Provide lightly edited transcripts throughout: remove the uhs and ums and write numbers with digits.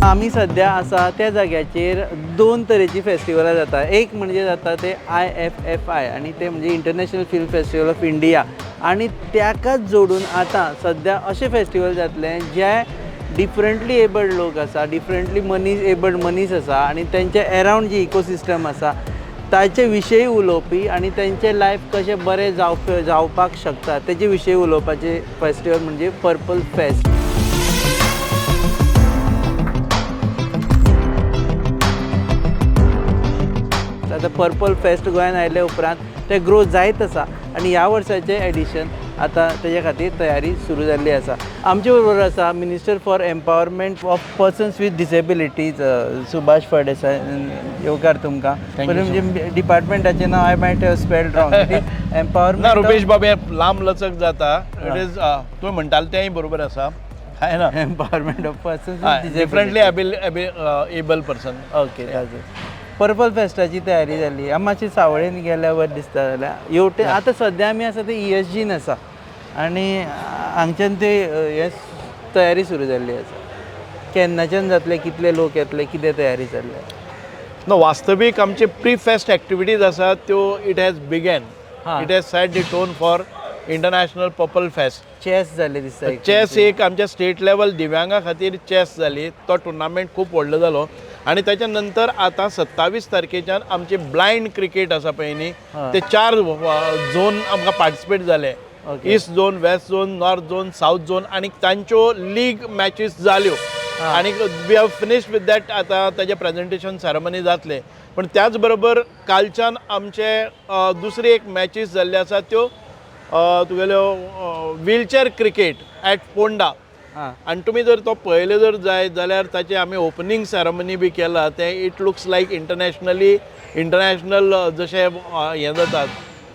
आम्ही सध्या असा त्या जाग्याचेर दोन तरेची फेस्टिवलां जाता. एक म्हणजे जाता ते IFFI आणि ते म्हणजे international film festival of India आणि त्याकाच जोडून आता सध्या असे फेस्टिवल जातले जे डिफरंटली एबल्ड लोक आसा, डिफरंटली एबल्ड मनीस आसा आणि त्यांचे अराउंड जी इकोसिस्टम आसा ताचे विशयी उलोवपी आणि त्यांचे लायफ कशें बरें जावपाक शकता तेजे विशयी उलोवपाचे फेस्टिवल म्हणजे पर्पल फेस्ट. आता पर्पल फेस्ट गोंयांत आयले उपरांत ते ग्रो जायत आसा आणि ह्या वर्साचें एडिशन आता तेजे खातीर तयारी सुरू जाल्ली आसा. आमचे बरोबर आसा minister for empowerment of persons with disabilities Subhash Phaldesai. येवकार तुमकां. म्हणजे डिपार्टमेंटाचें नांव I might have spelled wrong. Empowerment Rupesh बाबे लांब लचक जाता. इट इज तुवें म्हणटाले तेंय बरोबर आसा. काय ना empowerment of persons differently able person. Okay. Purple फेस्टाची तयारी जाली. आमी मातशी सावळेन गेल्यावर दिसता जाल्यार हेवटेन आतां सद्या आमी आसा ते ESGन आसा आनी हांगच्यान ते हे तयारी सुरू जाल्ली आसा. केन्नाच्यान जातले, कितले लोक येतले, कितें तयारी जाल्ले? नो, वास्तवीक आमचे प्री फेस्ट एक्टिविटीज आसात त्यो it has begin. It has set the tone for international Purple fest. Chess जाले दिसता. चॅस एक आमच्या स्टेट लेवल दिव्यांगा खातीर चॅस जाली. तो टुर्नामेंट खूब व्हडलो जालो आणि त्याच्या नंतर आता 27 तारखेच्यान आमचे ब्लायंड क्रिकेट आसा पळय न्ही ते 4 झोन आमकां पार्टिसिपेट जाले. East zone, west zone, north zone, south zone आणि तांच्यो लीग मॅचीस जाल्यो आणि we have finished with that. आता ताजे प्रेजेंटेशन सेरेमनी जातले. पण त्याच बरोबर कालच्यान आमचे दुसरी एक मॅचीस जाल्ले आसा त्यो तुगेल्यो व्हीलचेअर क्रिकेट ॲट पोंडा. आणि तुम्ही जर तो पळयले जर जाय जाल्यार ताचे आमी ओपनिंग सेरेमनी बी केला. ते इट लुक्स लायक इंटरनॅशनल जशे हे जातात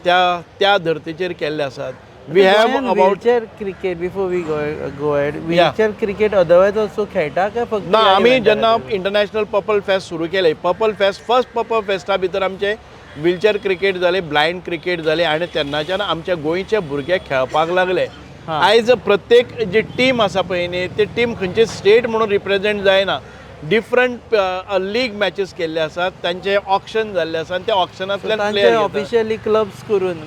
त्या धर्तीचेर केल्ले आसात. We have about wheelchair cricket before we go head. Wheelchair cricket otherwise also खेळटा काय फक्त? ना, आमी जेन्ना इंटरनॅशनल पर्पल फेस्ट सुरू केले, purple fest first purple Festa भितर आमचे व्हीलचेअर क्रिकेट जाले, ब्लायंड क्रिकेट जाले आणि तेन्नाच्यान आमचे गोंयचे भुरगे खेळपाक लागले. आयज प्रत्येक जी टीम आसा पळय न्ही ती टीम खंयची स्टेट म्हणून रिप्रेझेंट जायना. डिफरंट लीग मॅचीस केल्ले आसात, तांचे ऑक्शन जाल्ले आसा आणि त्या ऑक्शनांतल्यान प्लेयर ऑफिशियली क्लब्स करून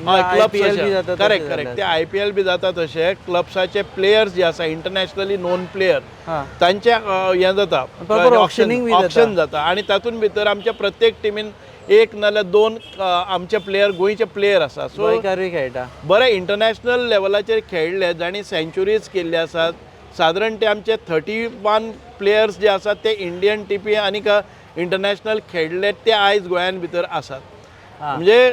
करेक्ट ते IPL बी जाता तशे क्लब्साचे प्लेयर्स जे आसा इंटरनॅशनली नोन प्लेयर तांचे हे जाता ऑक्शन जाता आणि तातूंत भितर आमच्या प्रत्येक टीमीन एक नाल्यार दोन आमचे प्लेयर गोंयचे प्लेयर आसा. सो खेळटा बरे इंटरनॅशनल लेवलाचेर खेळ्ळे, जाणी सेंच्युरीज केल्ले आसात. सादारण ते आमचे 31 प्लेयर्स जे आसात ते इंडियन TP आनीक इंटरनॅशनल खेळ्ळे ते आयज गोंयान भितर आसात. म्हणजे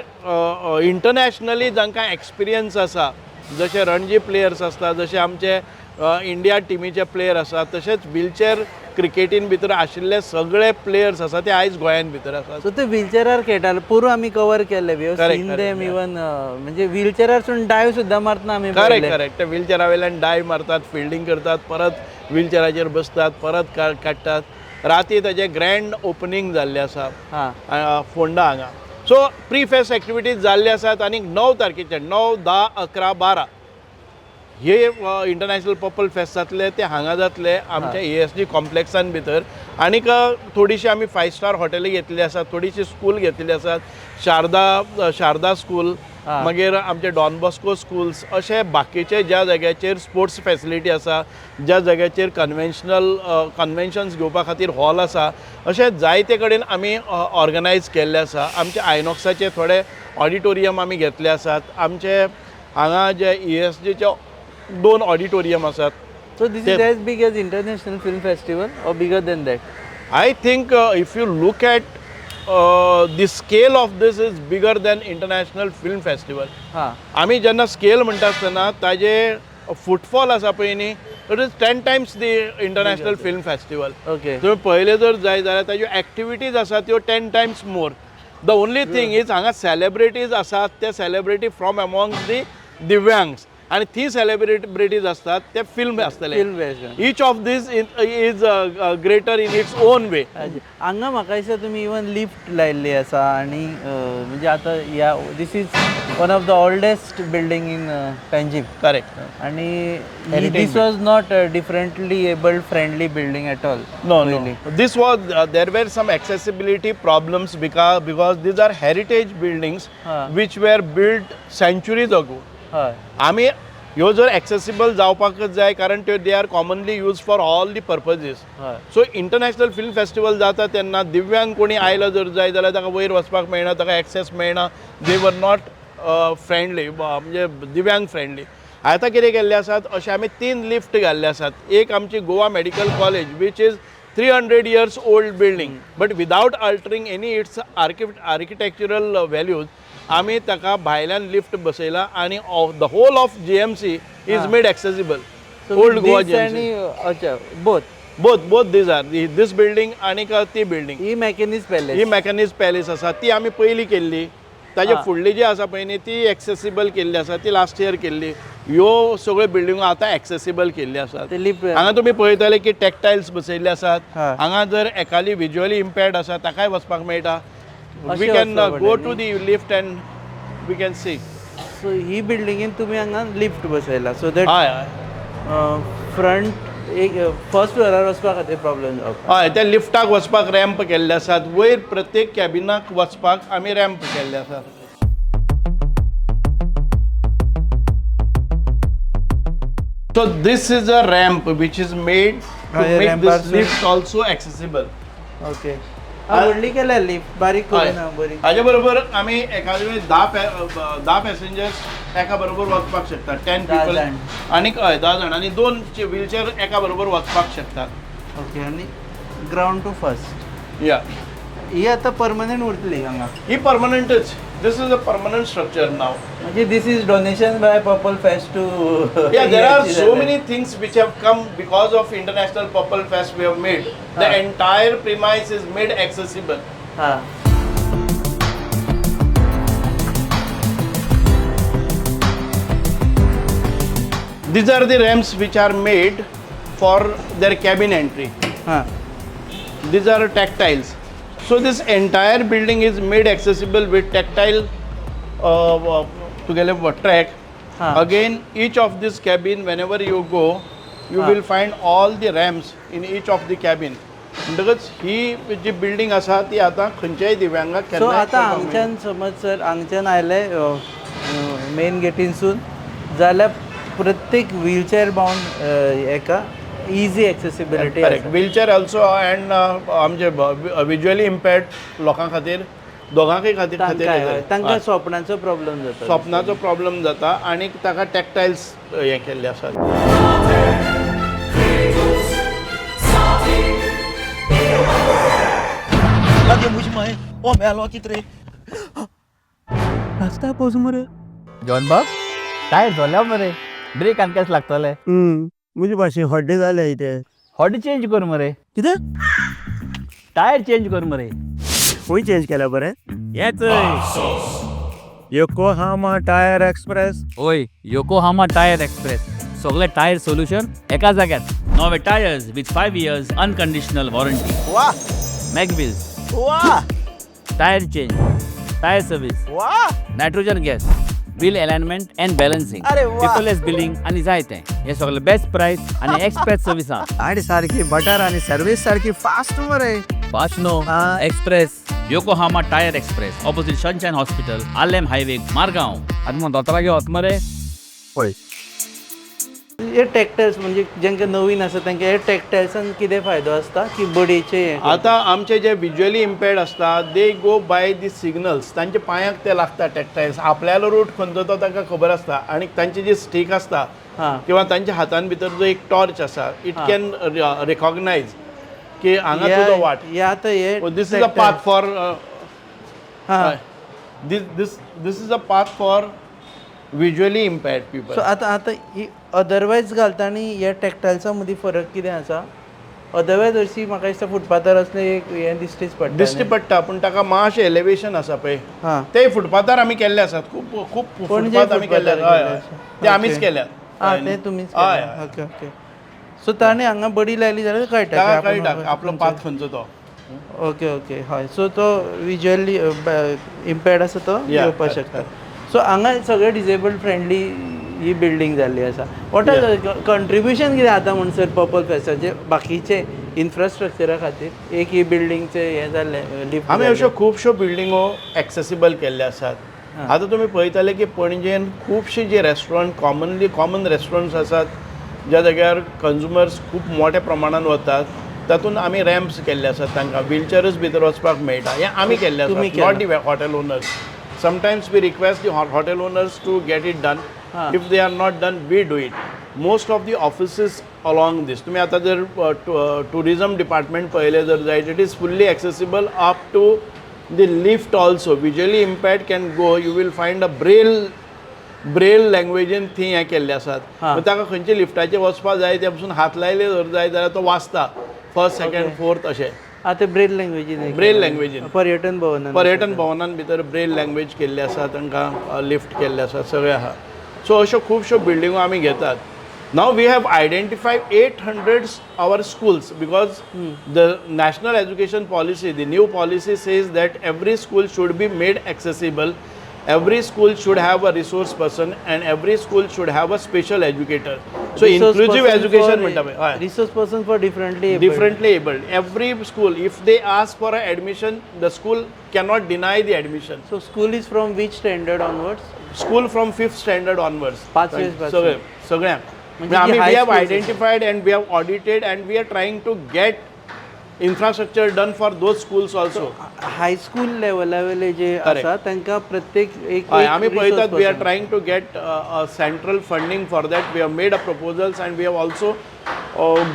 इंटरनॅशनली जांकां एक्सपिरियन्स आसा, जशे रणजी प्लेयर्स आसता, जशे आमचे इंडिया टीमीचे प्लेयर आसात, तशेंच व्हीलचेअर क्रिकेटीन भितर आशिल्ले सगळे प्लेयर्स आसा ते आयज गोंयान भितर आसात. सो ते व्हीलचेअरार खेळटाले पूर्व आमी कवर केल्ले इवन म्हणजे व्हीलचेअरारसून डायव सुद्दां मारतना आमी. करेक्ट ते व्हीलचेअरा वयल्यान डायव मारतात, फिल्डिंग करतात, परत व्हीलचेअराचेर बसतात, परत काडटात. राती ताजे ग्रँड ओपनिंग जाल्लें आसा फोंडा हांगा. सो प्री फेस्ट एक्टिविटीज जाल्ले आसात आनी 9 तारखेचे 9, 10, 11, 12 हे इंटरनॅशनल पर्पल फेस्ट जातले ते हांगा जातले आमच्या ESG कॉम्प्लेक्सान भितर. आनीक थोडीशी आमी 5 स्टार हॉटेली घेतली आसात, थोडीशी स्कूल घेतली आसात. शारदा स्कूल, मागीर आमचे डॉन बॉस्को स्कूल्स, अशे बाकीचे ज्या जाग्याचेर स्पोर्ट्स फेसिलिटी आसा, ज्या जाग्याचेर कन्वेन्शन्स घेवपा खातीर हॉल आसा, अशे जायते कडेन आमी ऑर्गनायज केल्ले आसा. आमचे आयनॉक्साचे थोडे ऑडिटोरियम आमी घेतले आसात. आमचे हांगा जे ESGचे 2 ऑडिटोरियम आसात. So this is as big as International Film Festival or bigger than that? I think if you look at the scale of this is bigger than International Film Festival. आमी जेन्ना scale म्हणटा आसतना ताजे footfall आसा पळय न्ही it is 10 times the International Film Festival. Okay. तुमी पळयले जर जाय जाल्यार ताज्यो एक्टिविटीज आसा त्यो 10 times more. The only thing is हांगा सेलिब्रिटीज आसात ते सेलिब्रिटी फ्रॉम अमॉंग्स दी दिव्यांग्स. आणि ती सेलिब्रिटीज असतात ते फिल्म असतले film based each of these is greater in its own way. हांगा म्हाका दिसता तुमी इवन लिफ्ट लायल्ली आसा आनी म्हणजे आतां ह्या this is one of the oldest building in Panjim. Correct. आणि this was not differently abled friendly building at all. No. This was there were some accessibility problems because these are heritage buildings which were built centuries ago. हय आम्ही ह्यो जर accessible जावपाकच जाय कारण they are commonly used for all the purposes. हय so international film festival जाता तेन्ना दिव्यांग कोणी आयलो जर जाय जाल्यार ताका वयर वचपाक मेळना, ताका एक्सेस मेळना. दे वर नॉट फ्रेंडली म्हणजे दिव्यांग फ्रेंडली. आतां कितें केल्लें आसात अशें आमी 3 लिफ्ट घाल्ले आसात. एक आमची Goa medical college which is 300 years old building but without altering any its architectural values. आम्ही ताका भायल्यान लिफ्ट बसयला आणि the whole of GMC is made accessible. Old Goa आणि अच्छा both these are this building आणि ती बिल्डिंग ही मॅकेनिज पॅलेस ही मॅकॅनिज पॅलेस आसा ती आमी पयलीं केल्ली. ताजे फुडली जी आसा पळय न्ही ती एक्सेसिबल केल्ली आसा, ती लास्ट इयर केल्ली. ह्यो सगळ्यो बिल्डिंगो आतां एक्सेसिबल केल्ली आसात. लिफ्ट हांगा तुमी पळयतले की टॅक्टायल्स बसयल्ले आसात. हा. हांगा जर एकाली विज्युअली इम्पेर्ड आसा ताकाय वचपाक मेळटा. वी अशें कॅन वचपाक गो मेळटा to the lift and we can see. So ही बिल्डिंगेन तुमी हांगा लिफ्ट बसयला सो दॅट हय हय फ्रंट एक फर्स्ट फ्लोरार वचपा खातीर प्रॉब्लेम जावपाक. हय त्या लिफ्टाक वचपाक रॅम्प केल्ले आसात. वयर प्रत्येक कॅबिनाक वचपाक आमी रॅम्प केल्ले आसात. So this is a ramp which is made to yeah, make ramp this also. lift also accessible. Okay व्हडली केल्या लिफ्ट बारीक हय. करून ना बरी. हाजे बरोबर आमी एखादे वेळी 10 पॅसेंजर्स एका बरोबर वचपाक शकतात. 10 10 people जाण. आणि 10 जाण आणि 2 व्हीलचेअर एका बरोबर वचपाक शकतात. ओके आणि ग्राउंड टू फर्स्ट या ही आता परमनंट उरतली हांगा. ही परमनंटच. This is a permanent structure नाव. म्हणजे this is donation by Purple Fest too. Yeah, there are so many things which have come because of International Purple Fest we have made. The entire premise is made accessible. हां These are the ramps which are made for their cabin entry. हां These are tactiles. So this entire building is made accessible with tactile together track. Huh. Again, each of this cabin, whenever you go, you will find all the ramps in each of the cabin. म्हणटकच ही जी building आसा ती आतां खंयच्याय दिव्यांगाक so केन्नाय आतां करपाक हांगच्यान समज सर हांगच्यान आयले मेन गेटीनसून जाल्यार प्रत्येक व्हीलचेअर बाउंड हेका easy accessibility correct. Wheelchair also and आमचे विज्युअली इम्पेर्ड लोकां खातीर दोगांकय खातीर तांकां स्वप्नाचो प्रॉब्लेम जाता. स्वप्नाचो प्रॉब्लेम जाता आणि ताका टॅक्टायल्स हे केल्ले आसात. जॉन बाब टायर झाल्या मरे ब्रेक आनी केस लागतले. मुझे भाशे हड्डे जाले इथे. हॉट चेंज कर मरे. कितें टायर चेंज कर मरे. खंय चेंज केल्या बरें. हेच योकोहामा टायर एक्सप्रेस. ओय योकोहामा टायर एक्सप्रेस सगळे टायर सोल्युशन एका जाग्यात. नवे tyres with 5 years unconditional warranty. वा मॅगविल्स वा टायर चेंज टायर सर्विस वा nitrogen gas wheel alignment and balancing अरे वा. पेपरलेस बिलिंग आणि जायते हे सगळे बेस्ट प्राइस आणि एक्सप्रेस सर्विस आहा. गाडी सारखी बटर आणि सर्विस सारखी फास्ट मरे. फास्ट नो हा. Express Yokohama tyre express opposite sunshine hospital Alem highway Margao. आनी मग दोतोरा घेवत मरे. पळय हे टॅक्टायल्स म्हणजे जेंका नवीन आसा तांकां हे टॅक्टायल्सान कितें फायदो आसता की बडीचे आता आमचे जे विज्युअली इम्पेर्ड असतात दे गो बाय दी सिग्नल्स. तांचे पांयाक ते लागता टॅक्टायल्स. आपल्यालो रूट खंयचो तो तांकां खबर आसता आणि तांची जी स्टीक आसता हां किंवा तांच्या हातान भितर जो एक टॉर्च आसा इट कॅन रिकॉग्नायज की हांगा तुजो वाट. हे आतां हे this is a path for हां this is a path for visually impaired people. So आतां ही अदरवायज घालता आनी ह्या टॅक्टायल्सा मदीं फरक कितें आसा. अदरवायज हरशी म्हाका दिसता फुटपाथार असलें एक हें दिश्टीच पडटा दिश्टी पडटा पूण ताका मातशें एलिवेशन आसा पळय हां ते फुटपाथार आमी केल्ले आसात खूब खूब फुटपाथ आमी केल्ले हय हय ते आमीच केल्यात हां ते तुमीच हय केलें. ओके ओके सो ताणें हांगा बडी लायली जाल्यार कळटा की ताका आपण कळटा आपलो पाथ खंयचो तो ओके ओके हय सो तो विज्युअली इम्पेर्ड आसा तो येवपाक शकता सो हांगा सगळे डिजेबल्ड फ्रेंडली ही बिल्डींग जाल्ली आसा वॉट आर कंट्रिब्युशन कितें आतां म्हणसर पर्पल फेस्टाचे बाकीचे इन्फ्रास्ट्रक्चरा खातीर एक ही बिल्डींगचे हें जाल्लें लिफ्ट आमी अश्यो खुबश्यो बिल्डिंगो एक्सेसिबल केल्ले आसात आतां तुमी पळयतले की पणजेन खुबशीं जी रेस्टॉरंट कॉमन रेस्टॉरंट्स आसात ज्या जाग्यार कंज्युमर्स खूब मोठ्या प्रमाणान वतात तातूंत आमी रॅम्प्स केल्ले आसात तांकां व्हिलचेअर्स भितर वचपाक मेळटा हें आमी केल्लें आसा not the hotel owners sometimes we request the hotel owners to get it done if they are not done we do it most of the offices along this तुम्ही आतां जर टुरिझम डिपार्टमेंट पळयलें जर जायत it is fully accessible up to the lift also visually impaired can go you will find a braille लँग्वेजीन थी हें केल्ले आसात ताका खंयचे लिफ्टाचेर वचपाक जाय ते पसून हात लायले जर जाय जाल्यार तो वाचता फर्स्ट सेकंड फोर्थ अशें ते ब्रेल लँग्वेजीन ब्रेल लँग्वेजीन पर्यटन भवनान भितर ब्रेल लँग्वेज केल्ली आसा तांकां लिफ्ट केल्ले आसा सगळें आहा सो अश्यो खुबश्यो बिल्डिंगो आमी घेतात नाव we have identified 800 our schools because the national education policy the new policy says that every school should be made accessible every school should have a resource person and every school should have a special educator so inclusive education resource person for differently abled every school if they ask for a admission the school cannot deny the admission so school is from which standard onwards school from 5th standard onwards सगळ्यांक we have identified and we have audited and we are trying to get infrastructure done for those schools also high school level जे आसा तांकां प्रत्येक एक आमी पळयतात we are trying to get a central funding for that we have made a proposals and we have also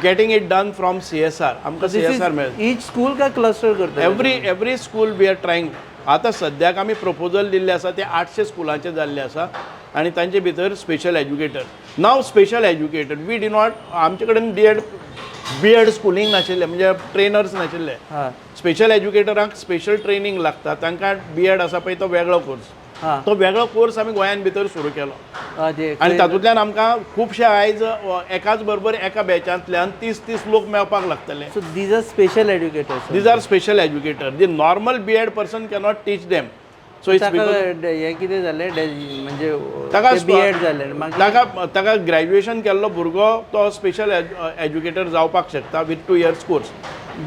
getting it done from CSR आमकां CSR मेळटा each school का cluster करता every school we are trying आतां सद्याक आमी proposal दिल्ले आसा ते 800 स्कुलांचे जाल्ले आसा आनी तांचे भितर स्पेशल एज्युकेटर नाव special educator we do not आमचे कडेन बीएड स्कुलींग नाशिल्लें म्हणजे ट्रेनर्स नाशिल्ले स्पेशल एज्युकेटरांक स्पेशल ट्रेनिंग लागता तांकां बीएड आसा पळय तो वेगळो कोर्स तो वेगळो कोर्स आमी गोंयान भितर सुरू केलो आनी तातूंतल्यान आमकां खुबशे आयज एकाच बरोबर एका बॅचांतल्यान 30 लोक मेळपाक लागतले so these are special educators these are special educator the normal B Ed person cannot teach them so it's हें कितें जालें म्हणजे ताका बीएड जालें ताका ग्रॅज्युएशन केल्लो भुरगो तो स्पेशल एज्युकेटर जावपाक शकता विथ 2 years कोर्स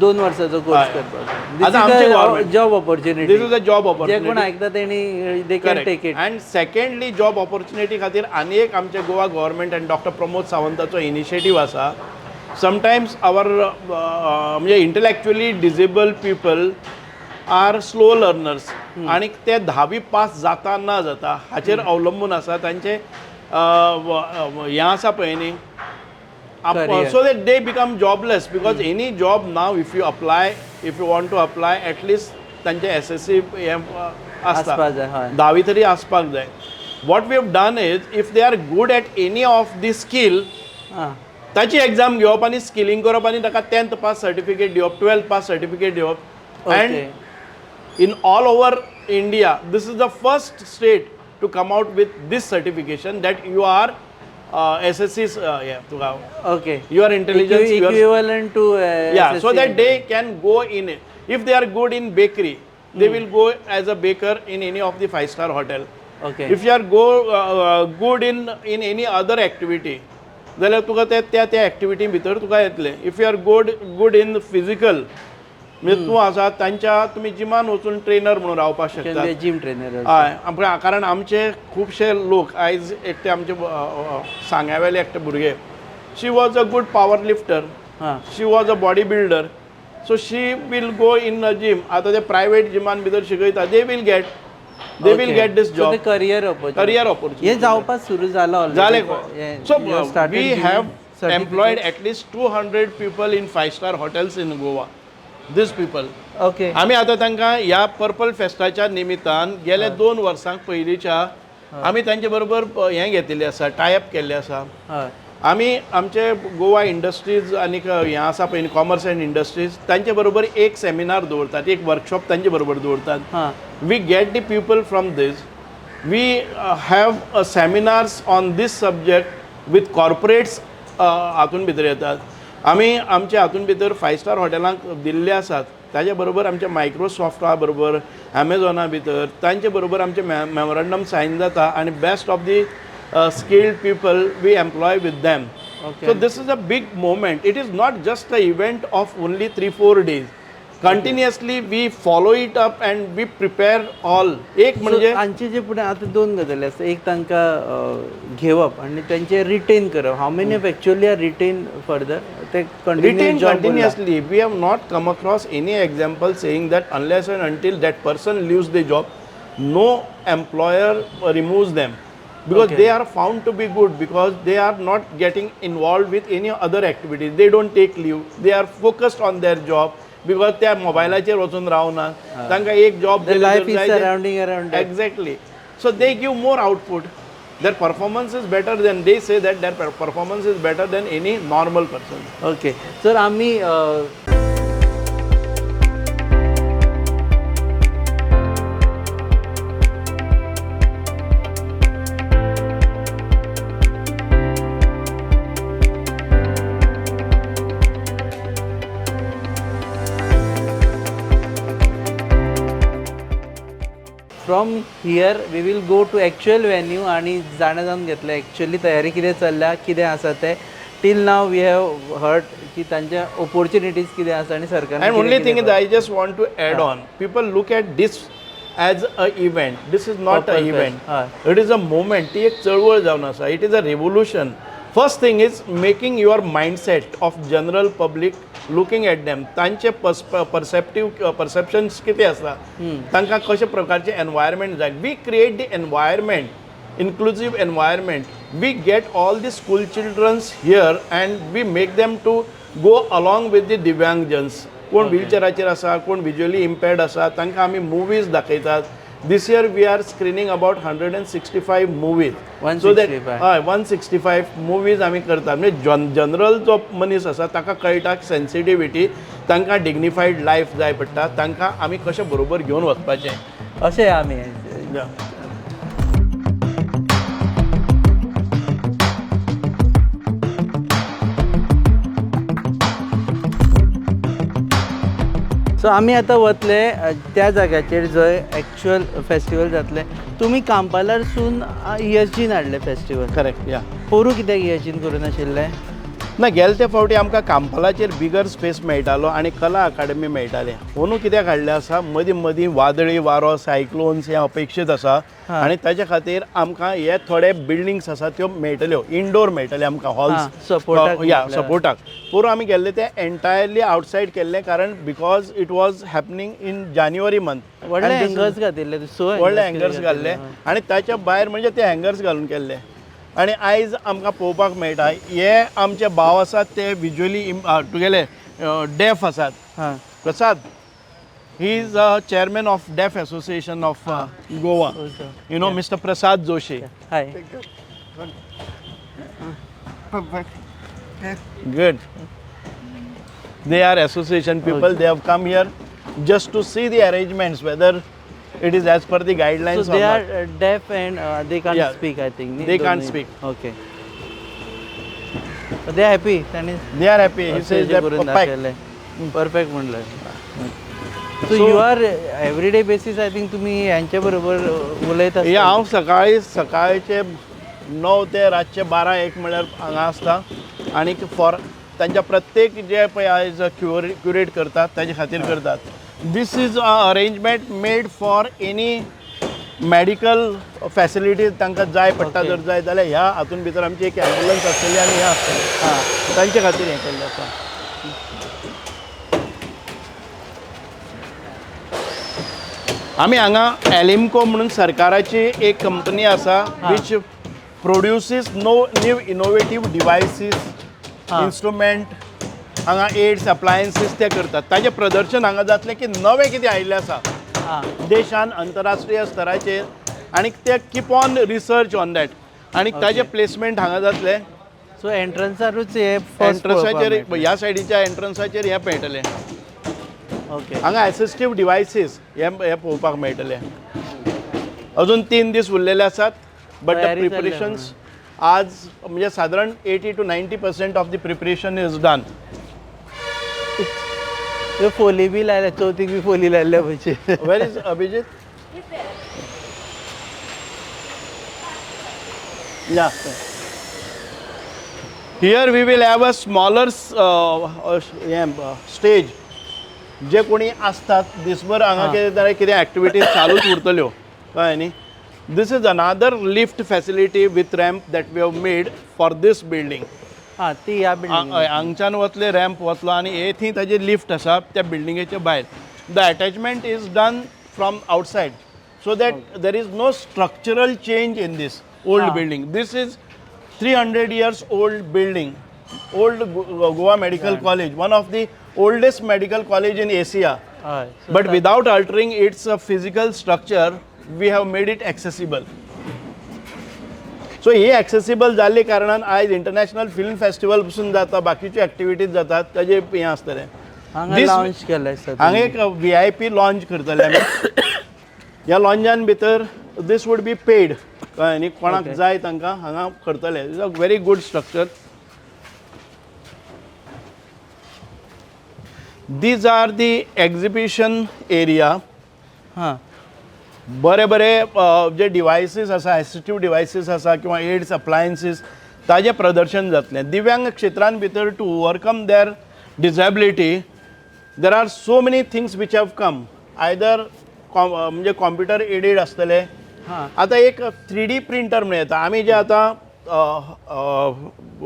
2 वर्सांचो कोर्स करपाक job opportunity this is a job opportunity जे कोण आयकता तेणी they can take it and secondly job opportunity खातीर आनी एक आमचे गोवा गव्हर्मेंट आनी डॉक्टर प्रमोद सावंताचो इनिशिएटीव आसा समटायम्स आवर म्हणजे intellectually disable people are slow learners आणि ते 10वी पास जाता ना जाता हाचेर अवलंबून आसा तांचे हें आसा पळय न्ही so that they become jobless because any job now if you want to apply at least तांचे SSC आसता 10वी तरी आसपाक जाय what we have done is if they are good at any of the skill ताची exam घेवप आनी skilling करप आनी ताका 10th पास सर्टिफिकेट दिवप 12th पास सर्टिफिकेट दिवप and in all over India this is the first state to come out with this certification that you are SSC's okay you are intelligence equivalent to SSC so that they can go in it if they are good in bakery they will go as a baker in any of the 5-star hotel okay if you are good in any other activity जाल्यार तुका त्या activity भितर तुका येतले if you are good in physical म्हणजे तूं आसा तांच्या तुमी जिमान वचून ट्रेनर म्हणून रावपाक शकता जिम ट्रेनर हय कारण आमचे खुबशे लोक आयज एकटे आमचे सांग्यावेले एकटे भुरगे she was a good power lifter she was a body builder so she will go in a gym आतां ते प्रायवेट जिमान भितर शिकयता they will get this job career opportunity हे जावपाक सुरू जालें so we have employed at least 200 people in 5-star hotels in Goa this people okay आमी आतां तांकां ह्या पर्पल फेस्टाच्या निमित्तान गेल्या 2 वर्सांक पयलींच्या आमी तांचे बरोबर हें घेतिल्लें आसा टायअप केल्लें आसा आमी आमचे गोवा इंडस्ट्रीज आनी हें आसा पळय कॉमर्स एंड इंडस्ट्रीज तांचे बरोबर एक सेमिनार दवरतात, एक वर्कशॉप तांचे बरोबर दवरतात. हां we get the people from this. We have seminars on this subject with corporates हातून भितर येतात. आमी आमच्या हातून भितर 5 स्टार हॉटेलांक दिल्ले आसात. ताजे बरोबर आमच्या मायक्रोसॉफ्टा बरोबर, एमेझॉना भितर तांचे बरोबर आमचे मेमोरंडम सायन जाता आनी best of the skilled people we employ with them. Okay. So this is a big moment. It is not just an event of only 3-4 days. Continuously we follow it up and we prepare all. एक म्हणजे तांचे जे पुढे आता दोन गजाली असतात, एक तांकां घेवप आणि त्यांचे रिटेन करप. How many of actually are retain further ते retain continuously. We have not come across any example saying that unless and until that person leaves the job, no employer removes them. Because they are found to be good, because they are not getting involved with any other activities. They don't take leave. They are focused on their job because त्या मोबायलाचेर वचून रावना. तांकां एक job life is surrounding around exactly. So they give more output. Their performance is better than they say that their performance is better than any normal person. Okay. Sir आम्ही from here we will go to actual venue आणि जाणा जावन घेतले actually तयारी कितें चल्ल्या, कितें आसा तें. Till now we have heard की तांच्या ऑपॉर्च्युनिटीज कितें आसा आनी सरकार. And only thing is, I just want to add on. People look at this as a event. This is not an event. It is a moment. ती एक चळवळ जावन आसा. It is a revolution. First thing is making your mindset of general public looking at them. तांचे perceptions कितें आसा, तांकां कशे प्रकारचे environment जाय. We create the environment, inclusive environment. We get all the school children here and we make them to go along with the Divyangjans. कोण व्हीलचेराचेर आसा, कोण विज्युअली इम्पेर्ड आसा, तांकां आमी मुवीज दाखयतात. This year we are screening about 165 movies. 165. So that 165 movies आमी करतात. म्हणजे जनरल जो मनीस आसा ताका कळटा सेन्सिटिविटी, तांकां डिग्निफायड लायफ जाय पडटा, तांकां आमी कशें बरोबर घेवन वचपाचें अशें आमी. सो आमी आतां वतले त्या जाग्याचेर जंय एक्चुअल फेस्टिवल जातले. तुमी कांपालारसून ESGन हाडले फेस्टिवल. करेक्ट. या पोरू कित्याक ESGन करून आशिल्ले? ना गेले ते फावटी आमकां कांपालाचेर बिगर स्पेस मेळटालो आनी कला अकादेमी मेळटाले. अंदू कित्याक हाडलें आसा, मदीं मदीं वादळी वारो सायक्लोन्स हें अपेक्षीत आसा आनी ताचे खातीर आमकां हे थोडे बिल्डिंग्स आसा त्यो मेळटल्यो, इनडोर मेळटले आमकां हॉल्स सपोर्टाक. पोरू आमी गेल्ले ते एंटायरली आवटसायड केल्ले, कारण because it was happening in January month. व्हडले हँगर्स घातिल्ले, व्हडले हँगर्स घाल्ले आनी ताच्या भायर म्हणजे ते हँगर्स घालून केल्ले. आनी आयज आमकां पळोवपाक मेळटा हे आमचे भाव आसात ते विज्युअली तुगेले डेफ आसात. Prasad, he is a chairman of deaf association of Goa. You know mister Prasad Joshi. Hi. Good. They are association people. They have come here just to see the arrangements, whether it is as per the guidelines. So they or are not. deaf and they can't Yeah. speak, I think. They can't speak. Okay. But they are happy. They are happy. He says that perfect. Perfect म्हणलं. So you are everyday basis, I think तुम्ही यांच्या बरोबर उलयता. या हांव सकाळचे 9 ते रातचे 12-1 म्हळ्यार हांगा आसता आनी फॉर तांच्या प्रत्येक जे पळय आयज क्युरेट करतात ताचे खातीर करतात. This is a arrangement made for any medical facilities तांकां जाय पडटा. जर जाय जाल्यार ह्या हातून भितर आमची एक एम्बुलन्स आसतली आनी हें आसतलें तांचे खातीर हें केल्लें आसा. आमी हांगा एलिमको म्हणून सरकाराची एक कंपनी आसा which produces new innovative devices, instrument, हांगा एड्स अप्लायन्सीस ते करतात. ताजें प्रदर्शन हांगा जातलें की नवें कितें आयिल्लें आसा देशान आंतरराष्ट्रीय स्तराचेर, आनी ते keep on research on that, आनी ताजें प्लेसमेंट हांगा जातलें. सो एंट्रन्सारूच हे फर्स्ट एंट्रन्साचेर ह्या सायडीच्या एंट्रन्साचेर हे मेळटलें. ओके. हांगा एसिस्टीव डिवायसीस हे पळोवपाक मेळटले. अजून 3 दीस उरलेले आसात. बट द तयारी प्रिपरेशन्स आज म्हणजे साधारण 80 to 90% of the preparation is done. ह्यो फोली बी लायल्या, चवथीक बी फोली लायल्या पयचे. वेर इज अभिजीत? या. Here we will have a smaller stage. जे कोणी असतात दिसभर हांगा कितें एक्टिविटीज चालूच उरतल्यो कळ्ळें न्ही. This is another lift facility with ramp that we have made for this building. हां, ती ह्या बिल्डिंग. हांगच्यान वतले रॅम्प वतलो आनी हे थंय ताजें लिफ्ट आसा त्या बिल्डिंगेच्या भायर. The attachment is done from outside so that there is no structural change in this old building. This is 300 years old building, old Goa Medical College, one of the oldest medical college in Asia. हय. But without altering its physical structure, we have made it accessible. So हे accessible जाल्ले कारणान आयज international film festival पसून जाता, बाकीच्यो activities जातात ताजे हें आसतलें. हांगा लॉन्च केलें सर. हांगा एक VIP लॉन्च करतले आमी. ह्या लॉन्चान भितर दीस वूड बी पेड कळ्ळें न्ही. कोणाक जाय तांकां हांगा करतले. Is a very good structure. These are the exhibition area. हां. बरे जे डिवायसीस आसा, एसिस्टीव डिवायसीस आसा किंवा एड्स अप्लायन्सीस ताजें प्रदर्शन जातलें. दिव्यांग क्षेत्रान भितर to overcome their disability there are so many things which have come. Either म्हणजे कॉम्प्युटर एडेड आसतले. हां. आतां एक 3D प्रिंटर म्हणून येता. आमी जे आतां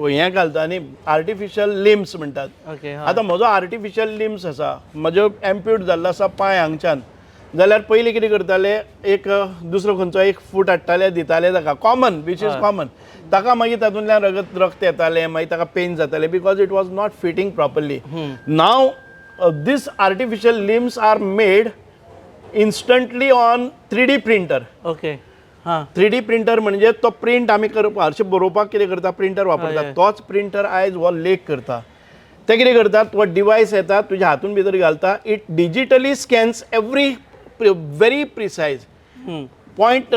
हें घालता न्ही आर्टिफिशियल लिम्स म्हणटात. ओके. आतां म्हजो आर्टिफिशियल लिम्स आसा, म्हजो एम्प्यूट जाल्लो आसा पांय हांगच्यान. जाल्यार पयलीं कितें करताले, एक दुसरो खंयचो एक फूट हाडटाले दिताले ताका कॉमन वीच इज कॉमन. ताका मागीर तातूंतल्यान रगत येतालें, मागीर ताका पेन जाताले because it was not fitting properly. Now these artificial limbs are made instantly on 3D printer. Okay. हां. 3D प्रिंटर म्हणजे तो प्रिंट आमी करपाक हरशें बरोवपाक कितें करता प्रिंटर वापरतात. तोच प्रिंटर आयज हो लेख करता. ते कितें करता, तो डिवायस येता तुज्या हातून भितर घालता. It digitally scans every very precise point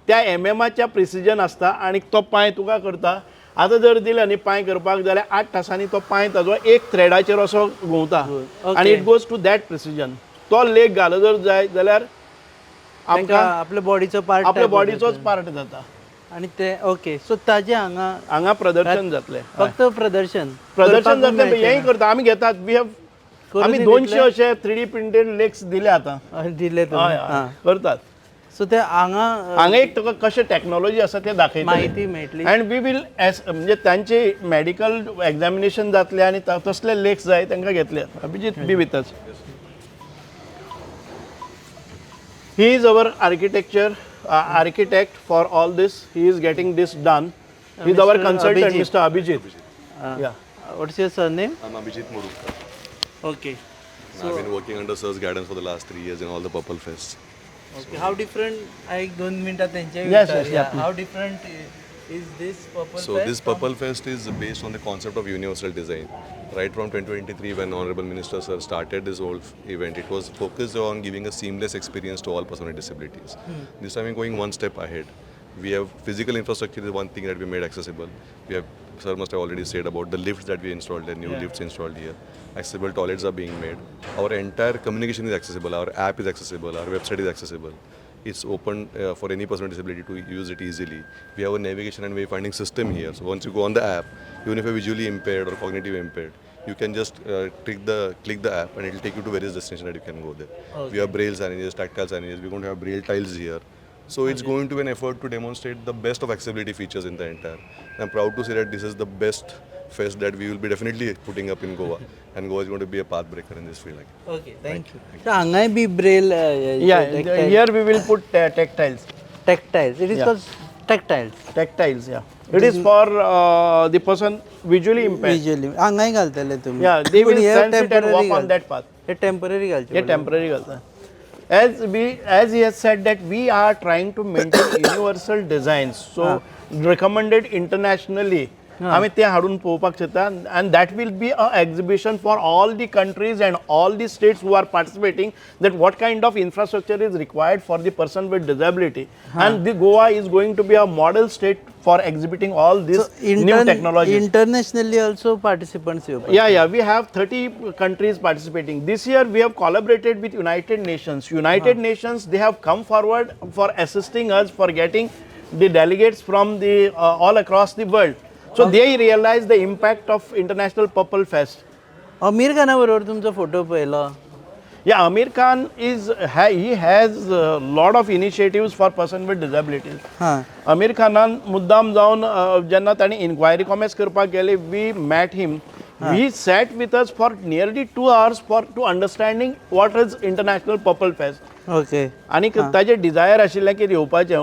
त्या एमएमाच्या प्रिसिजन आसता आनी तो पांय तुका करता. आतां जर दिलें न्ही पांय करपाक जाल्यार 8 तासांनी तो पांय ताजो एक थ्रेडाचेर असो घुंवता आनी it goes to that precision. तो लेख घालो जर जाय जाल्यार आमकां आपल्या बॉडीचो पार्ट, आपल्या बॉडीचोच पार्ट जाता. आणि ते ओके. सो ताजे हांगा प्रदर्शन जातलें. फक्त प्रदर्शन जातलें हेंय करता आमी घेतात. वी हॅव आमी 200 अशे 3D प्रिंटेड लेक्स दिले आतां. दिले हय करतात. सो ते हांगा एक तुका कशें टॅक्नॉलॉजी आसा तें दाखयता माहिती मेळटली. अँड वी वील म्हणजे तांचे मेडिकल एग्जामिनेशन जातलें आनी तसले लेख जाय तांकां घेतले. Abhijit be with us. He is our architect for all this. He is getting this done. He is our consultant, Mr. Abhijit. Yeah. What's your surname? I'm Abhijit Muru. Okay. I've been working under Sir's guidance for the last 3 years in all the Purple Fests. Okay. How different? एक 2 मिनिटात त्यांचे Yes, yeah. How different is this Purple So Fest this Purple Fest is based on the concept of universal design. Right from 2023 when Honorable Minister Sir started this whole event, it was focused on giving a seamless experience to all persons with disabilities. This time we're going one step ahead. We have physical infrastructure is one thing that we made accessible. We have, Sir must have already said about the lifts that we installed, the new lifts installed here. Accessible toilets are being made. Our entire communication is accessible. Our app is accessible. Our website is accessible. It's open for any person with disability to use it easily. We have a navigation and wayfinding system here. So once you go on the app, even if you're visually impaired or cognitively impaired, you can just click the app and it will take you to various destinations that you can go there. We have braille signages, tactile signages. We're going to have braille tiles here. So it's going to be an effort to demonstrate the best of accessibility features in the entire. And I'm proud to say that this is the best fest that we will be definitely putting up in Goa. And Goa is going to be a pathbreaker in this field. Okay, thank you. So हांगाय बी Braille Here we will put tactiles. Tactiles. It is called tactiles. Tactiles, yeah. It is for the person visually impaired. Visually. हांगाय घालतले तुम्ही. Yeah, they will sense it and walk on that path. हे temporary घालचे. हे temporary घालता. As he has said that we are trying to maintain universal designs. So recommended internationally आमी ते हाडून पळोवपाक शकता and that will be a exhibition for all the countries and all the states who are participating that what kind of infrastructure is required for the person with disability and the Goa is going to be a model state for exhibiting all these new technologies. Internationally also participants येवपाक. Yeah, we have 30 countries participating. This year we have collaborated with United Nations. United Nations, they have come forward for assisting us for getting the delegates from the all across the world. So they realize the impact of International Purple Fest. Aamir खाना बरोबर तुमचो photo पळयलो. Yeah, Amir Khan he has a lot of initiatives for person with disabilities. हां. Amir Khanan मुद्दाम जावन जेन्ना ताणी inquiry comments करपाक गेले, we met him. He sat with us for nearly 2 hours to understanding what is International Purple Fest. Okay. आनी ताजे Dzire आशिल्लें की येवपाचें.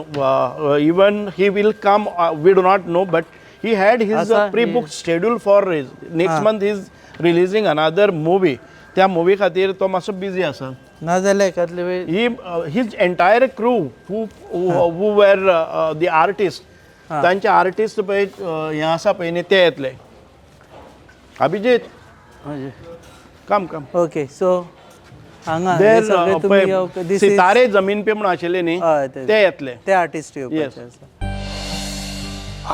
Even he will come, we do not know, but he had his Asa, pre-booked schedule for his next month. He is releasing another movie. त्या movie खातीर तो मातसो busy आसा. ना जाल्यार एकातले वेळ His entire crew who were the artists, तांचे artist पळय हें आसा पळय न्ही ते येतले. अभिजीत काम ओके. सो हांगा हे सगळे तुम्ही देर this is- सितारे जमीन पे म्हणून आशिल्ले न्ही हय, ते येतले. ते आर्टिस्ट येवपाचे आसा.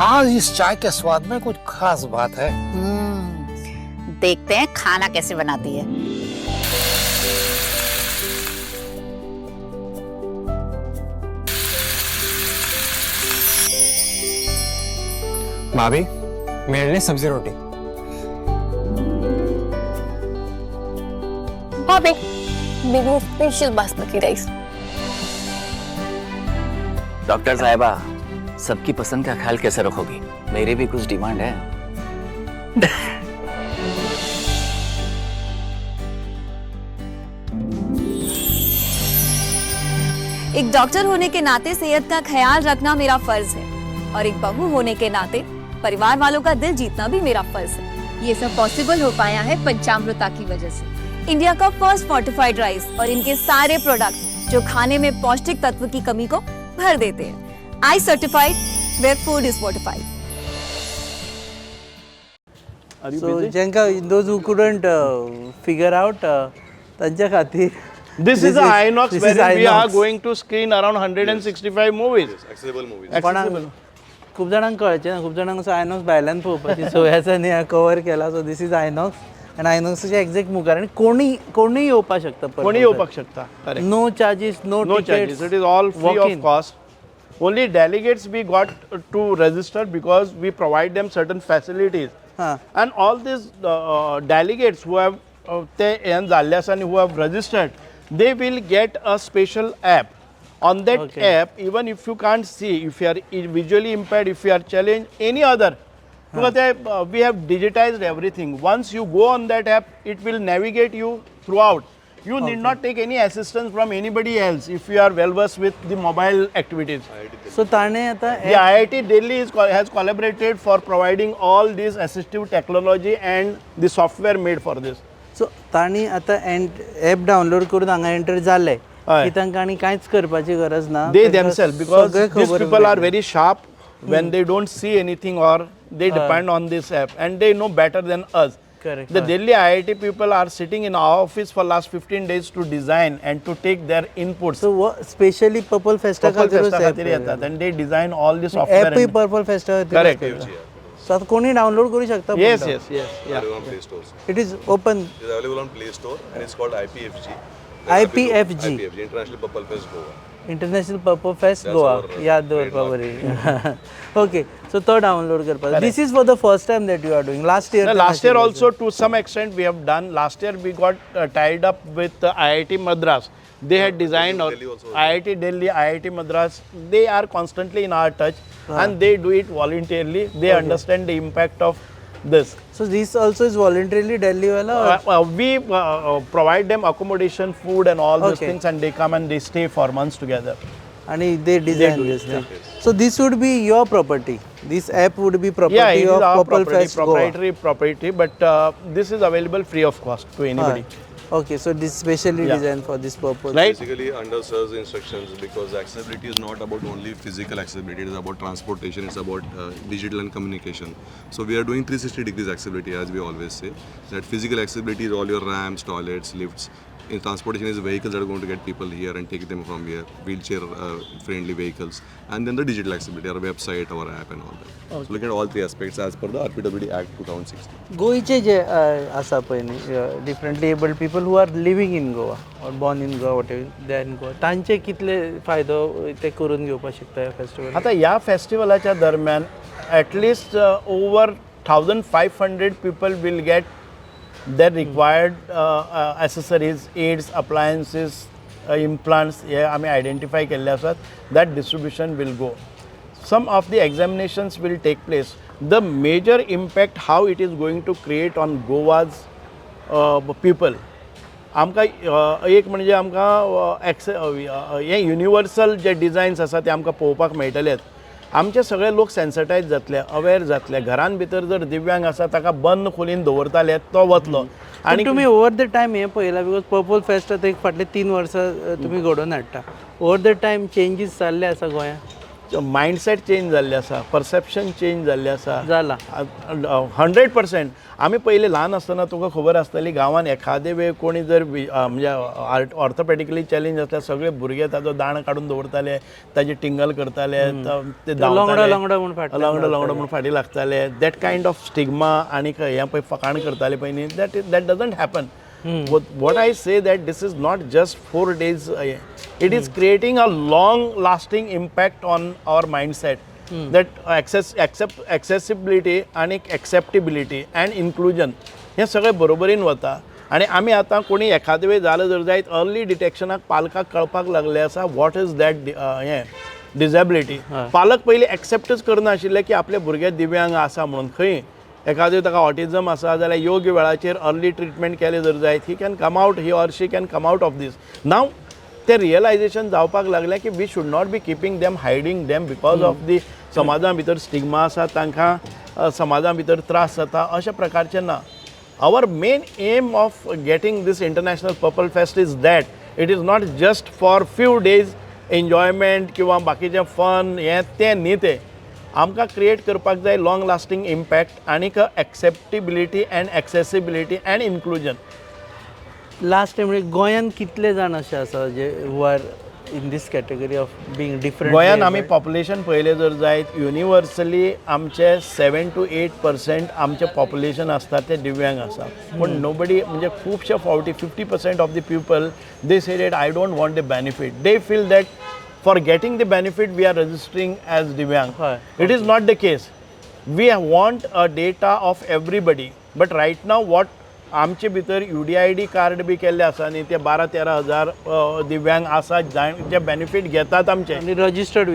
आज इस चाय के स्वाद में कुछ खास बात है। देखते हैं खाना कैसे बनाती है। भाभी मेरे लिए सब्जी रोटी। भाभी मेरे लिए स्पेशल बासमती राइस। डॉक्टर साहिबा, सबकी पसंद का ख्याल कैसे रखोगी? मेरी भी कुछ डिमांड है। एक डॉक्टर होने के नाते सेहत का ख्याल रखना मेरा फर्ज है और एक बहू होने के नाते परिवार वालों का दिल जीतना भी मेरा फर्ज है। ये सब पॉसिबल हो पाया है पंचामृता की वजह से। इंडिया का फर्स्ट फोर्टिफाइड राइस और इनके सारे प्रोडक्ट जो खाने में पौष्टिक तत्व की कमी को भर देते हैं। I certified where food is fortified. So जेंका those who couldn't figure out तांच्या खातीर This is a INOX where we are going to screen around 165 movies. Accessible movies. Accessible. खूप जाणांक कळचे ना, खूप जाणांक असो आयनॉक्स भायल्यान पळोवपाची सो ह्याचा न्ही कवर केला. सो दिस इज आयनॉक्स आनी आयनॉक्सच्या एक्झॅक्ट मुखार आनी कोणीय येवपाक शकता. कोणी येवपाक शकता. No charges, no charges. It is all free of cost. Only delegates we got to register because we provide them certain facilities. And all these delegates who have who have registered, they will get a special app. On that app, even if you can't see, if you are visually impaired, if you are challenged, any other, because we have digitized everything. Once you go on that app, it will navigate you throughout. You need not take any assistance from anybody else if you are well versed with the mobile activities. So ताणे आता The IIT Delhi has collaborated for providing all this assistive technology and the software made for this. So तांणी आतां app download करून हांगा enter जाले की तांकां आनी कांयच करपाची गरज ना. They themselves, because these people are very sharp when they don't see anything or they depend on this app and they know better than us. Correct. The Delhi IIT people are sitting in our office for last 15 days to design and to take their inputs. So specially purple फेस्टा खातीर येतात and they design all the software. ॲपय purple फेस्टा Correct. So आतां कोणी download करू शकता. Yes. Available on Play Store. It is open. It is available on Play Store and it's called IPFG. IPFG. International Purple Fest Goa. International Purple Fest Goa याद दवरपा बरी. Okay, so तो download करपाक. This is for the first time that you are doing. Last year also to some extent we have done. Last year we got tied up with IIT Madras. They had designed IIT Delhi, IIT Madras. They are constantly in our touch and they do it voluntarily. They understand the impact of this. So this also is voluntarily Delhi wala? We provide them accommodation, food and all those things and they come and they stay for months together. And they design this thing. So this would be your property. This app would be property of Purple Fest Goa. Proprietary property, but this is available free of cost to anybody. Okay, so this specially Yeah. designed for this purpose. Right? Basically, under sir's instructions, because accessibility is not about only physical accessibility, it is about transportation, it's about digital and communication. So we are doing 360 degrees accessibility, as we always say. That physical accessibility is all your ramps, toilets, lifts. In transportation is vehicles that are going to get people here and take them from here, wheelchair friendly vehicles. And then the digital accessibility, our website, our app and all that. So looking at all three aspects as per the RPWD Act 2016. गोयचे जे आसा पळय न्ही differently abled people who are living in Goa or born in Goa what ever they are in Goa तांचे कितले फायदो ते करून घेवपाक शकता ह्या फेस्टिवल आता ह्या फेस्टिवलाच्या दरम्यान at least over 1500 people will get their required accessories, aids, appliances, implants हे आम्ही आयडेंटिफाय केल्ले आसात. That distribution will go. Some of the examinations will take place. The major impact how it is going to create on Goa's people. आमकां एक म्हणजे आमकां हे universal जे डिझायन्स आसा ते आमकां पळोवपाक मेळटलेत. आमचे सगळे लोक सेन्सिटायज जातले, अवेर जातले. घरान भितर जर दिव्यांग आसा ताका बंद खोलीन दवरताले तो वतलो. आणि तुम्ही ओवर द टायम हे पळयला बिकॉज पर्पल फेस्ट आतां एक फाटले 3 वर्सां तुम्ही घडोवन हाडटा. ओवर द टायम चेंजीस जाल्ले आसा गोंयांत? मायंडसेट चेंज जाल्ले आसा, परसेप्शन चेंज जाल्ले आसा. जाला 100%. आमी पयलीं ल्हान आसतना तुका खबर आसतली गांवांत एखादे वेळ कोणी जर म्हणजे ऑर्थोपॅडिकली चॅलेंज आसल्यार सगळे भुरगे ताजो दाण काडून दवरताले, ताजे टिंगल करताले, ते लंगडो म्हणून फाटी लागताले. दॅट कायंड ऑफ स्टिग्मा आनी हें पळय फकाण करताले पळय न्ही, that doesn't happen. What I say that this is not just 4 days, it is creating a long lasting impact on our mindset. That accessibility आणि acceptability and inclusion हे सगळे बरोबरीन वता. आणि आमी आतां कोणी एखादे वेळ जालें जर जायत अर्ली डिटेक्शनाक पालकाक कळपाक लागले आसा वॉट इज दॅट हें डिसेबिलिटी. पालक पयलीं एक्सेप्टच करनाशिल्ले की आपले भुरगे दिव्यांग आसा म्हणून. खंय एखादे ताका ऑटिझम आसा जाल्यार योग्य वेळाचेर अर्ली ट्रिटमेंट केले जर जायत he can come out, he or she can come out of this. Now ते रियलायझेशन जावपाक लागलें की we should not be keeping them, hiding them because of the समाजा भितर स्टिग्मा आसा, तांकां समाजा भितर त्रास जाता अशा प्रकारचे ना. Our main aim of getting this International Purple Fest is that it is not just for few days enjoyment किंवा बाकीचें फन हें तें न्ही. तें आमकां क्रिएट करपाक जाय लॉंग लास्टींग इम्पॅक्ट आनीक acceptability and accessibility and inclusion. Last time म्हणजे गोंयांत कितले जाण अशे आसा जे who are in this category of being different? गोंयांत आमी पॉप्युलेशन पळयलें जर जायत युनिवर्सली आमचे 7 to 8% आमचें पॉप्युलेशन आसता ते दिव्यांग आसा. पूण नोबडी म्हणजे खुबशे फावटी 50% of the people they say that I don't want the benefit. They feel that for getting the benefit we are registering as Divyang. It is not the case. We want a data of everybody. But right now what आमचे भितर UDID card बी केल्ले आसा न्ही ते 12-13 हजार दिव्यांग आसा जे बेनिफीट घेतात आमचे.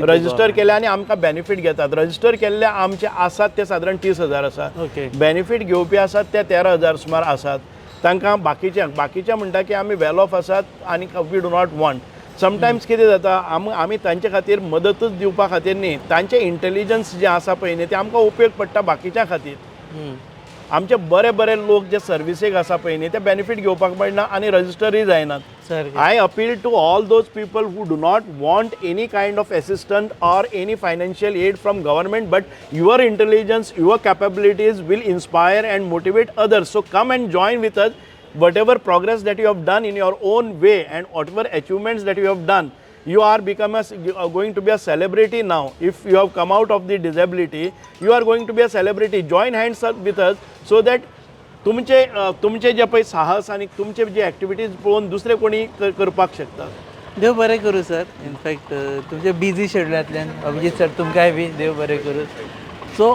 रजिस्टर केले आनी आमकां बेनिफीट घेतात. रजिस्टर केल्ले आमचे आसात ते सादारण 30,000 आसात. बेनिफीट घेवपी आसात ते 13,000 सुमार आसात. तांकां बाकीचे म्हणटा की आमी वेल ऑफ आसात आनी we do not want. Sometimes कितें जाता आमी तांचे खातीर मदतच दिवपा खातीर न्ही, तांचे इंटेलिजन्स जे आसा पळय न्ही ते आमकां उपयोग पडटा बाकीच्या खातीर. आमचे बरे लोक जे सर्विसेक आसा पळय न्ही ते बेनिफीट घेवपाक मेळना आनी रजिस्टरूय जायनात. I appeal to all those people who do not want any kind of assistant or any financial aid from government, but your intelligence, your capabilities will inspire and motivate others. So come and join with us. Whatever progress that you have done in your own way and whatever achievements that you have done, you are going to be a celebrity now. If you have come out of the disability, you are going to be a celebrity. Join hands up with us so that तुमचे जे पळय साहस आनी तुमचे जे activities पळोवन दुसरे कोणी करपाक शकता. देव बरें करूं सर. इनफॅक्ट तुमचे बिझी शेड्युलांतल्यान अभिजीत सर तुमकांय बी देव बरें करूं. So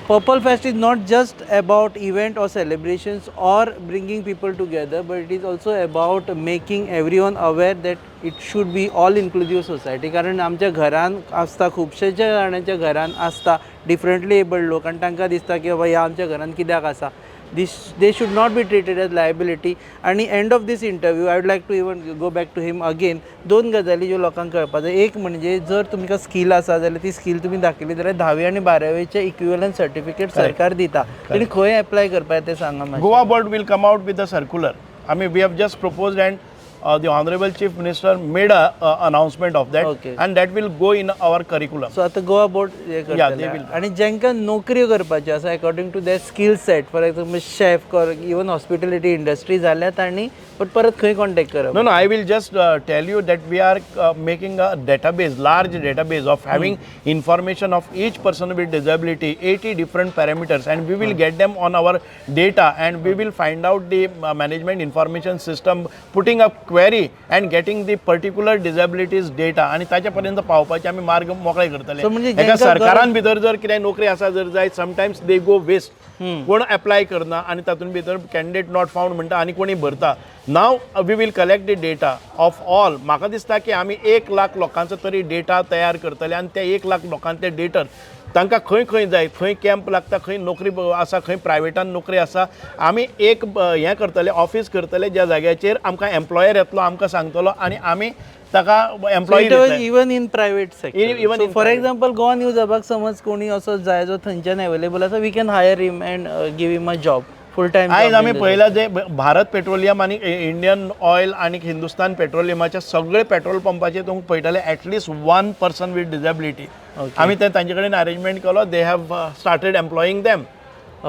Purple Fest is not just about event or celebrations or bringing people together, but it is also about making everyone aware that it should be all inclusive society. कारण आमच्या घरान आसता खुबशेच्या जाणांच्या घरान आसता differently abled लोक आनी तांकां दिसता की बाबा ह्या आमच्या घरान कित्याक आसा. They should not be treated as liability. आणि end of this interview I would like to even go back to him again. 2 गजाली ज्यो लोकांक कळपाक जाय. एक म्हणजे जर तुमकां स्कील आसा जाल्यार ती स्कील तुमी दाखयली जाल्यार 10वी आनी 12वेचे इक्विवलंट सर्टिफिकेट सरकार दिता. तेणी खंय एप्लाय करपाक ते सांगा. Goa board will come out with a circular we have just proposed, and the Honorable Chief Minister made a announcement of that, Okay. and that will go in our curriculum. So आता Goa board हे Yeah, करतले they will. आणि जेंकां नोकऱ्यो करपाच्यो आसा according to their skill set for example chef or even hospitality industry जाल्या तांणी but परत खंय कॉन्टॅक्ट करप No, I will just tell you that we are making a database, large database of having information of each person with disability, 80 different parameters, and we will get them on our data, and we will find out the management information system, putting up query and getting the particular disabilities data, आणि ताच्या पर्यंत पावपाचे आमी मार्ग मोकळे करतले. So म्हणजे एका जेंकां सरकारान भितर जर कितें नोकरी आसा जर जाय, समटायम्स दे गो वेस्ट, कोण अप्लाय करना आणि तातूंत भितर कॅन्डिडेट नॉट फावंड म्हणटा आनी कोणी भरता. Now we will collect the data of all. म्हाका दिसता की आमी 1 लाख लोकांचो तरी डेटा तयार करतले, आनी त्या 1 लाख लोकांचे डेटर तांकां खंय खंय जाय, खंय कॅम्प लागता, खंय नोकरी आसा, खंय प्रायवेटान नोकरी आसा, आमी एक हें करतले, ऑफिस करतले ज्या जाग्याचेर आमकां एम्प्लॉयर येतलो, आमकां सांगतलो, आनी आमी ताका employ even in private Even sector in for private. Example Goa news हबाक समज कोणी असो जाय जो थंयच्यान अवेलेबल आसा we can hire him and give him a job full time. आयज आमी पळयला जे भारत पेट्रोलियम आनी इंडियन ऑयल आनी हिंदुस्तान पेट्रोलियमाच्या सगळे पेट्रोल पंपाचेर तुमकां पळयतले एटलीस्ट 1 पर्सन वीथ डिसेबिलिटी. आमी ते तांचे कडेन अरेंजमेंट केलो. They have started employing them.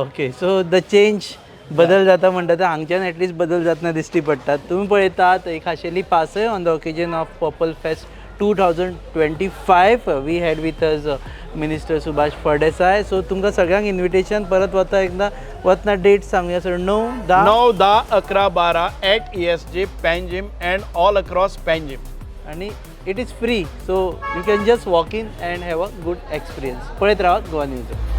Okay so the change बदल जाता म्हणटा ते हांगच्यान एटलीस्ट बदल जातना दिश्टी पडटात. तुमी पळयतात एक खाशेली पासय on the occasion of purple fest 2025 we had with us minister Subhash Phaldesai. So तुमकां सगळ्यांक इन्विटेशन परत वतना डेट सांगुया sir. 9, 10 9, 10, 11, 12 at ESG, Panjim and all across Panjim. आणि it is free so you can just walk in and have a good experience. पळयत Rawat Goa news.